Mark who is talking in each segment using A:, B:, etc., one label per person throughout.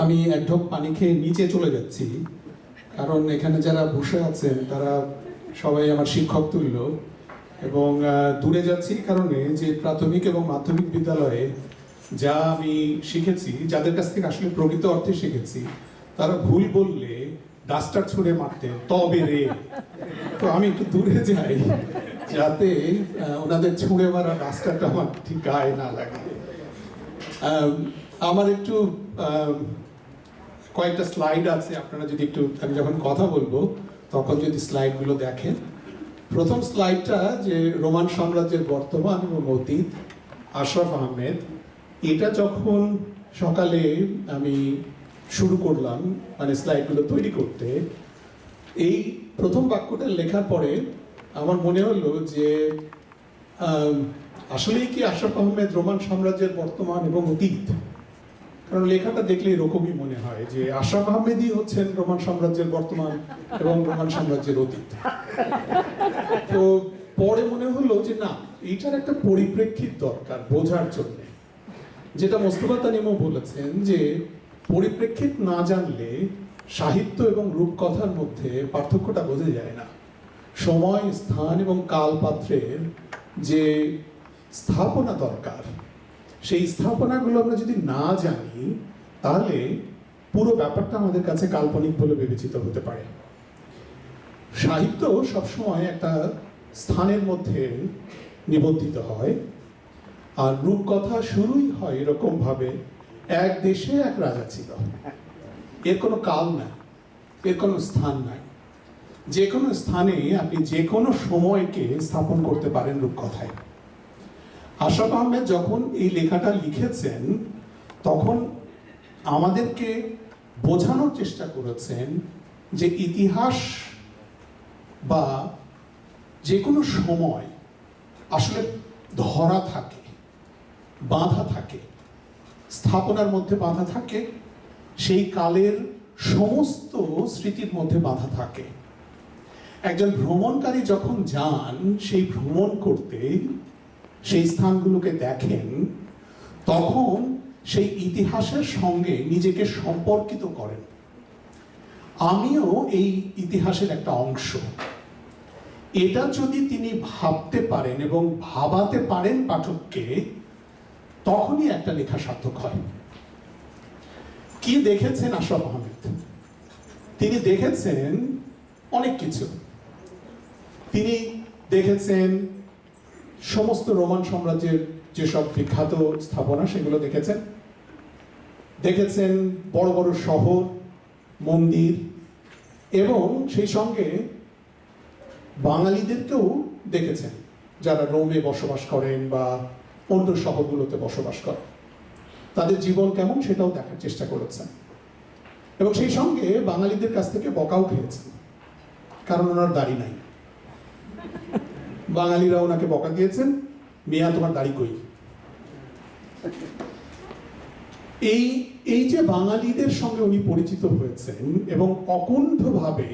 A: আমি এক ঢোক পানি খেয়ে নিচে চলে যাচ্ছি, কারণ এখানে যারা বসে আছেন তারা সবাই আমার শিক্ষক তুল্য। এবং দূরে যাচ্ছি কারণে যে প্রাথমিক এবং মাধ্যমিক বিদ্যালয়ে যা আমি শিখেছি, যাদের কাছ থেকে আসলে প্রকৃত অর্থে শিখেছি, তারা ভুল বললে ডাস্টার ছুঁড়ে মারতে তবে রে। তো আমি একটু দূরে যাই যাতে ওনাদের ছুঁড়ে মারা ডাস্টারটা আমার ঠিক গায়ে না লাগে। আমার একটু কয়েকটা স্লাইড আছে, আপনারা যদি একটু, আমি যখন কথা বলবো তখন যদি স্লাইডগুলো দেখেন। প্রথম স্লাইডটা যে রোমান সাম্রাজ্যের বর্তমান এবং অতীত, আশরাফ আহমেদ, এটা যখন সকালে আমি শুরু করলাম মানে স্লাইডগুলো তৈরি করতে, এই প্রথম বাক্যটা লেখার পরে আমার মনে হলো যে আসলেই কি আশরাফ আহমেদ রোমান সাম্রাজ্যের বর্তমান এবং অতীত? কারণ লেখাটা দেখলে এরকমই মনে হয় যে আশরাফ আহমেদই হচ্ছেন রোমান সাম্রাজ্যের বর্তমান এবং রোমান সাম্রাজ্যের অতীত। তো পরে মনে হলো যে না, এইটার একটা পরিপ্রেক্ষিত দরকার বোঝার জন্য। যেটা মোস্তফা তানিমও বলেছেন যে পরিপ্রেক্ষিত না জানলে সাহিত্য এবং রূপকথার মধ্যে পার্থক্যটা বোঝা যায় না। সময়, স্থান এবং কালপাত্রের যে স্থাপনা দরকার, সেই স্থাপনাগুলো আমরা যদি না জানি তাহলে পুরো ব্যাপারটা আমাদের কাছে কাল্পনিক বলে বিবেচিত হতে পারে। সাহিত্য সবসময় একটা স্থানের মধ্যে নিবন্ধিত হয়, আর রূপকথা শুরুই হয় এরকম ভাবে, এক দেশে এক রাজা ছিল। এর কোনো কাল নাই, এর কোনো স্থান নাই। যে কোনো স্থানে আপনি যে কোনো সময়কে স্থাপন করতে পারেন রূপকথায়। আশরাফ আহমেদ যখন এই লেখাটা লিখেছেন তখন আমাদেরকে বোঝানোর চেষ্টা করেছেন যে ইতিহাস বা যে কোনো সময় আসলে ধরা থাকে, বাঁধা থাকে, স্থাপনার মধ্যে বাঁধা থাকে, সেই কালের সমস্ত স্মৃতির মধ্যে বাঁধা থাকে। একজন ভ্রমণকারী যখন যান সেই ভ্রমণ করতে, সেই স্থানগুলোকে দেখেন, তখন সেই ইতিহাসের সঙ্গে নিজেকে সম্পর্কিত করেন। আমিও এই ইতিহাসের একটা অংশ। এটা যদি তিনি ভাবতে পারেন এবং ভাবাতে পারেন পাঠককে, তখনই একটা লেখা সার্থক হয়। কি দেখেছেন আশরাফ আহমেদ? তিনি দেখেছেন অনেক কিছু। তিনি দেখেছেন সমস্ত রোমান সাম্রাজ্যের যেসব বিখ্যাত স্থাপনা সেগুলো দেখেছেন, দেখেছেন বড় বড় শহর, মন্দির, এবং সেই সঙ্গে বাঙালিদেরকেও দেখেছেন যারা রোমে বসবাস করেন বা অন্য শহরগুলোতে বসবাস করেন। তাদের জীবন কেমন সেটাও দেখার চেষ্টা করেছেন, এবং সেই সঙ্গে বাঙালিদের কাছ থেকে বকাও খেয়েছেন, কারণ ওনার দাড়ি নাই। বাঙালিরা ওনাকে বকা দিয়েছেন, মিয়া তোমার দাড়ি কই। এই যে বাঙালিদের সঙ্গে উনি পরিচিত হয়েছেন এবং অকুণ্ঠভাবে,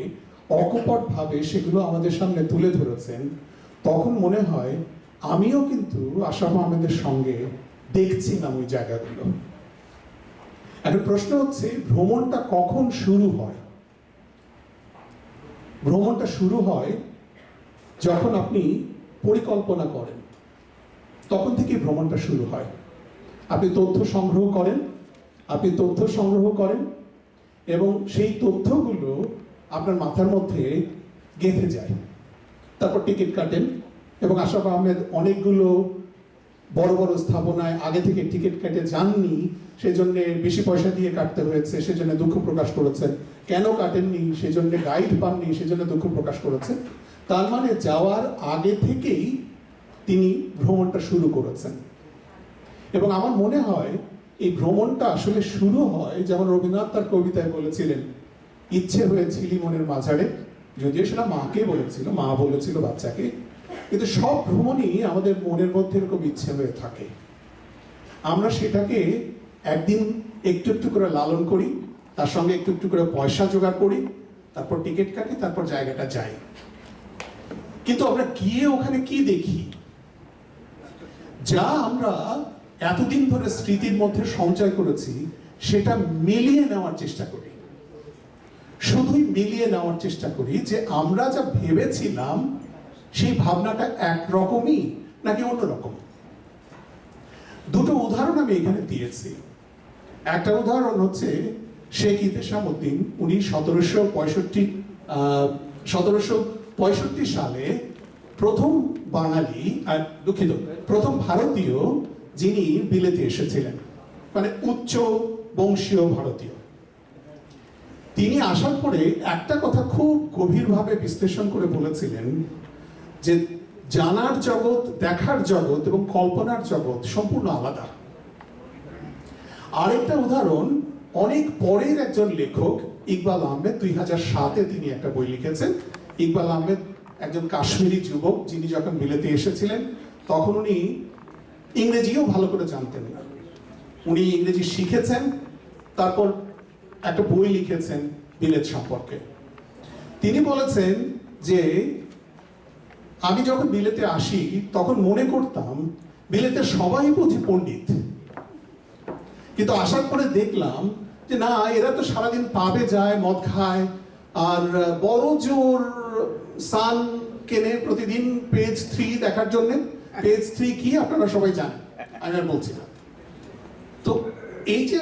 A: অকপটভাবে সেগুলো আমাদের সামনে তুলে ধরেছেন, তখন মনে হয় আমিও কিন্তু আশরাফ আহমেদের সঙ্গে দেখছিলাম ওই জায়গাগুলো। এখন প্রশ্ন হচ্ছে, ভ্রমণটা কখন শুরু হয়? ভ্রমণটা শুরু হয় যখন আপনি পরিকল্পনা করেন, তখন থেকে ভ্রমণটা শুরু হয়। আপনি তথ্য সংগ্রহ করেন এবং সেই তথ্যগুলো আপনার মাথার মধ্যে গেঁথে যায়। তারপর টিকিট কাটেন, এবং আশরাফ আহমেদ অনেকগুলো বড় বড় স্থাপনায় আগে থেকে টিকিট কেটে যাননি, সেজন্য বেশি পয়সা দিয়ে কাটতে হয়েছে, সেজন্য দুঃখ প্রকাশ করেছেন। কেন কাটেননি, সেজন্য গাইড পাননি, সেজন্য দুঃখ প্রকাশ করেছেন। তার মানে যাওয়ার আগে থেকেই তিনি ভ্রমণটা শুরু করেছেন। এবং আমার মনে হয় এই ভ্রমণটা আসলে শুরু হয়, যেমন রবীন্দ্রনাথ তার কবিতায় বলেছিলেন, ইচ্ছে হয়েছিলি মনের মাঝারে। যদিও সেটা মাকে বলেছিল, মা বলেছিল বাচ্চাকে, কিন্তু সব ভ্রমণই আমাদের মনের মধ্যে এরকম ইচ্ছে হয়ে থাকে। আমরা সেটাকে একদিন একটু একটু করে লালন করি, তার সঙ্গে একটু একটু করে পয়সা জোগাড় করি, তারপর টিকিট কাটি, তারপর জায়গাটা যাই। কিন্তু আমরা গিয়ে ওখানে কি দেখি? যা আমরা এতদিন ধরে স্মৃতির মধ্যে সঞ্চয় করেছি, সেটা মিলিয়ে নেওয়ার চেষ্টা করি, শুধুই মিলিয়ে নেওয়ার চেষ্টা করি যে আমরা যা ভেবেছিলাম সেই ভাবনাটা একরকমই নাকি অন্যরকম। দুটো উদাহরণ আমি এখানে দিয়েছি। একটা উদাহরণ হচ্ছে শেখ ইহতেশামউদ্দিন, উনি 1765 সালে প্রথম বাঙালি, দুঃখিত, প্রথম ভারতীয় যিনি বিলেতে এসেছিলেন, মানে উচ্চ বংশীয় ভারতীয়। তিনি আসার পরে একটা কথা খুব গভীরভাবে বিশ্লেষণ করে বলেছিলেন যে জানার জগৎ, দেখার জগৎ এবং কল্পনার জগৎ সম্পূর্ণ আলাদা। আরেকটা উদাহরণ অনেক পরের একজন লেখক ইকবাল আহমেদ, 2007-এ তিনি একটা বই লিখেছেন। ইকবাল আহমেদ একজন কাশ্মীরি যুবক, যিনি যখন বিলেতে এসেছিলেন তখন উনি ইংরেজিও ভালো করে জানতেন না। উনি ইংরেজি শিখেছেন, তারপর একটা বই লিখেছেন বিলেত সম্পর্কে। তিনি বলেছেন যে আমি যখন বিলেতে আসি তখন মনে করতাম বিলেতে সবাই বুঝি পণ্ডিত, কিন্তু আসার পরে দেখলাম যে না, এরা তো সারাদিন পাবে যায়, মদ খায়, আর বড় জোর সান কেনে প্রতিদিন পেজ 3 দেখার জন্য। পেজ 3 কি আপনারা সবাই জানেন, আমি আর বলছি না। তো এই যে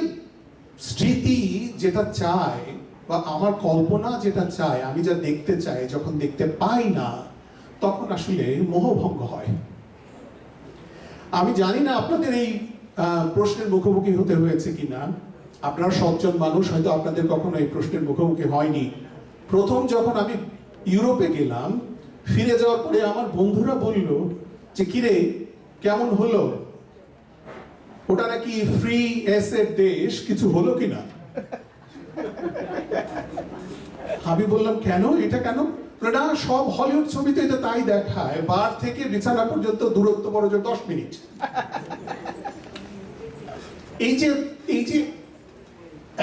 A: স্মৃতি যেটা চায় বা আমার কল্পনা যেটা চায়, আমি যা দেখতে চাই, যখন দেখতে পাই না তখন আসলে মোহভঙ্গ হয়। আমি জানি না আপনাদের এই প্রশ্নের মুখোমুখি হতে হয়েছে কিনা। আপনারা সজ্জন মানুষ, হয়তো আপনাদের কখনো এই প্রশ্নের মুখোমুখি হয়নি। প্রথম যখন আমি ইউরোপে গেলাম, ফিরে যাওয়ার পরে আমার বন্ধুরা বলল যে কিরে কেমন হলো, ওটা নাকি ফ্রি এর দেশ, কিছু হলো কিনা। আমি বললাম কেন, এটা কেন? না, সব হলিউড ছবিতে এটা তাই দেখায়, বার থেকে বিছানা পর্যন্ত দূরত্ব বড় জোর 10 মিনিট। এই যে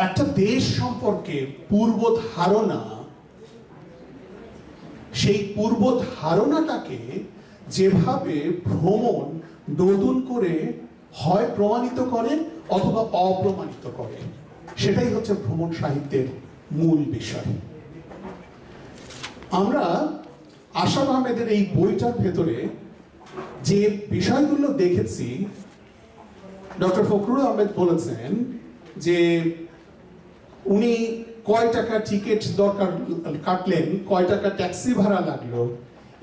A: একটা দেশ সম্পর্কে পূর্ব ধারণা, সেই পূর্ব ধারণাটাকে যেভাবে ভ্রমণ নতুন করে হয় প্রমাণিত করে অথবা অপ্রমাণিত করে, সেটাই হচ্ছে ভ্রমণ সাহিত্যের মূল বিষয়। আমরা আশরাফ আহমেদের এই বইটার ভেতরে যে বিষয়গুলো দেখেছি, ডক্টর ফখরুল আহমেদ বলেছেন যে উনি কয় টাকা টিকিট দরকার কাটলেন, কয় টাকা ট্যাক্সি ভাড়া লাগলো,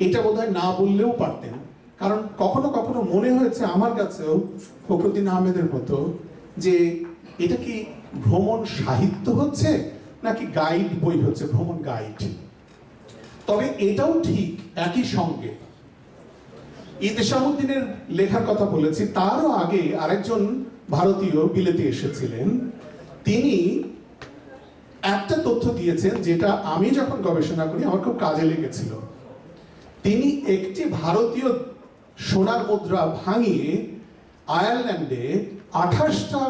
A: এটা বোধহয় না বললেও পারতেন। কারণ কখনো কখনো মনে হয়েছে আমার কাছেও ফখরুদ্দিন আহমেদের মতো যে এটা কি ভ্রমণ সাহিত্য হচ্ছে নাকি গাইড বই হচ্ছে, ভ্রমণ গাইড। তবে এটাও ঠিক একই সঙ্গে ইহতেশামউদ্দিনের লেখার কথা বলেছি, তারও আগে আরেকজন ভারতীয় বিলেতে এসেছিলেন। তিনি একটা তথ্য দিয়েছেন যেটা আমি যখন গবেষণা করি আমার খুব কাজে লেগেছিল। তিনি একটি ভারতীয় সোনার মুদ্রা ভাঙিয়ে আয়ারল্যান্ডে 28টা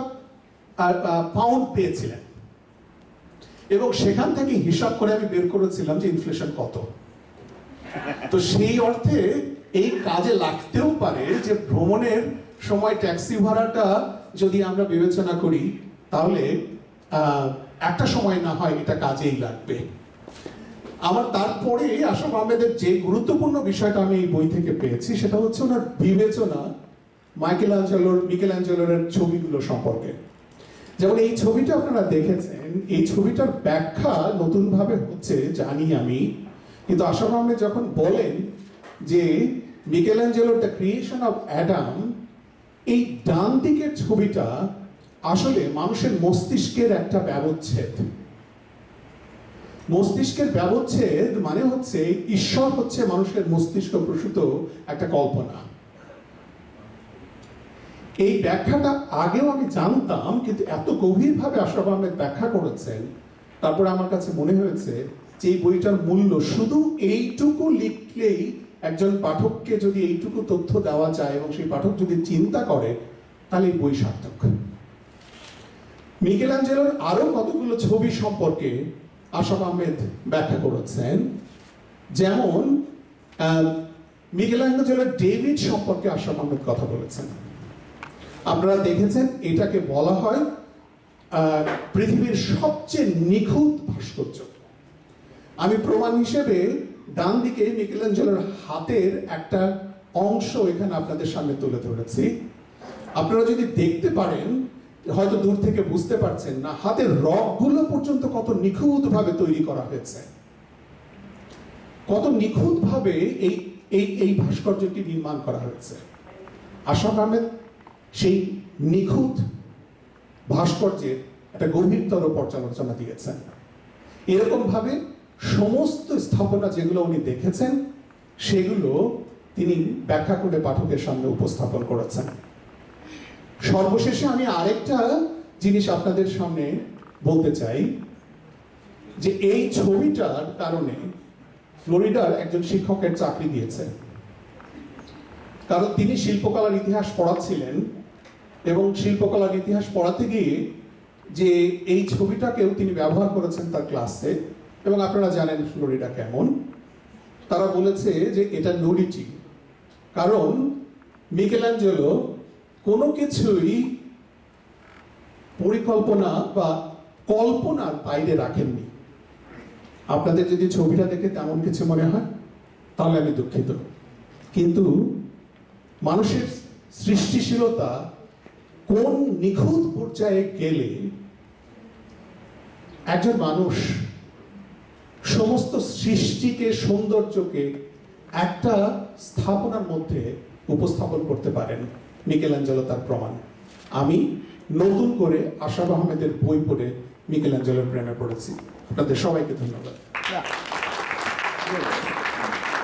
A: পাউন্ড পেয়েছিলেন, এবং সেখান থেকে হিসাব করে আমি বের করেছিলাম যে ইনফ্লেশন কত। তো সেই অর্থে এই কাজে লাগতেও পারে যে ভ্রমণের সময় ট্যাক্সি ভাড়াটা যদি আমরা বিবেচনা করি তাহলে একটা সময় না হয় এটা কাজেই লাগবে। আমার তারপরে আশরাফ আহমেদের যে গুরুত্বপূর্ণ বিষয়টা আমি এই বই থেকে পেয়েছি সেটা হচ্ছে ওনার বিবেচনা মিকেলাঞ্জেলোর ছবিগুলো সম্পর্কে। যেমন এই ছবিটা আপনারা দেখেছেন, এই ছবিটার ব্যাখ্যা নতুন ভাবে হচ্ছে জানি আমি, কিন্তু আশরাফ আহমেদ যখন বলেন যে মিকেলাঞ্জেলোর দ্য ক্রিয়েশন অফ অ্যাডাম, এই ডান দিকের ছবিটা আসলে মানুষের মস্তিষ্কের একটা ব্যবচ্ছেদ। মস্তিষ্কের ব্যবচ্ছেদ মানে হচ্ছে ঈশ্বর হচ্ছে মানুষের মস্তিষ্ক প্রসূত একটা কল্পনা। এই ব্যাখ্যাটা আগেও আমি জানতাম, কিন্তু এত গভীরভাবে আশরাফ আহমেদ ব্যাখ্যা করেছেন, তারপরে আমার কাছে মনে হয়েছে যে এই বইটার মূল্য শুধু এইটুকু লিখলেই, একজন পাঠককে যদি এইটুকু তথ্য দেওয়া যায় এবং সেই পাঠক যদি চিন্তা করে তাহলে এই বই সার্থক। মিকেলাঞ্জেলোর আরো কতগুলো ছবি সম্পর্কে আশরাফ আহমেদ ব্যাখ্যা করেছেন। যেমন মিকেলাঞ্জেলোর ডেভিড সম্পর্কে আশরাফ আহমেদ কথা বলেছেন। আপনারা দেখেছেন এটাকে বলা হয় পৃথিবীর সবচেয়ে নিখুঁত ভাস্কর্য। আমি প্রমাণ হিসেবে ডান দিকে মিকেলাঞ্জেলোর হাতের একটা অংশ এখানে আপনাদের সামনে তুলে ধরেছি। আপনারা যদি দেখতে পারেন, হয়তো দূর থেকে বুঝতে পারছেন না, হাতের রগগুলো পর্যন্ত কত নিখুঁতভাবে তৈরি করা হয়েছে, কত নিখুঁতভাবে এই এই এই ভাস্কর্যটি নির্মাণ করা হয়েছে। আশরাফ আহমেদ সেই নিখুঁত ভাস্কর্যের একটা গভীরতর পর্যালোচনা দিয়েছেন। এরকম ভাবে সমস্ত স্থাপনা যেগুলো উনি দেখেছেন সেগুলো তিনি ব্যাখ্যা করে পাঠকের সামনে উপস্থাপন করেছেন। সর্বশেষে আমি আরেকটা জিনিস আপনাদের সামনে বলতে চাই যে এই ছবিটার কারণে ফ্লোরিডার একজন শিক্ষকের চাকরি দিয়েছে, কারণ তিনি শিল্পকলার ইতিহাস পড়াচ্ছিলেন এবং শিল্পকলার ইতিহাস পড়াতে গিয়ে যে এই ছবিটাকেও তিনি ব্যবহার করেছেন তার ক্লাসে। এবং আপনারা জানেন ফ্লোরিডা কেমন, তারা বলেছে যে এটা নুডিটি, কারণ মিকেলাঞ্জেলো কোনো কিছুই পরিকল্পনা বা কল্পনার বাইরে রাখেননি। আপনাদের যদি ছবিটা দেখে তেমন কিছু মনে হয় তাহলে আমি দুঃখিত, কিন্তু মানুষের সৃষ্টিশীলতা কোন নিখুঁত পর্যায়ে গেলে একজন মানুষ সমস্ত সৃষ্টিকে, সৌন্দর্যকে একটা স্থাপনার মধ্যে উপস্থাপন করতে পারেন, মিকেলাঞ্জেলো তার প্রমাণ। আমি নতুন করে আশরাফ আহমেদের বই পড়ে মিকেলাঞ্জেলোর প্রেমে পড়েছি। আপনাদের সবাইকে ধন্যবাদ।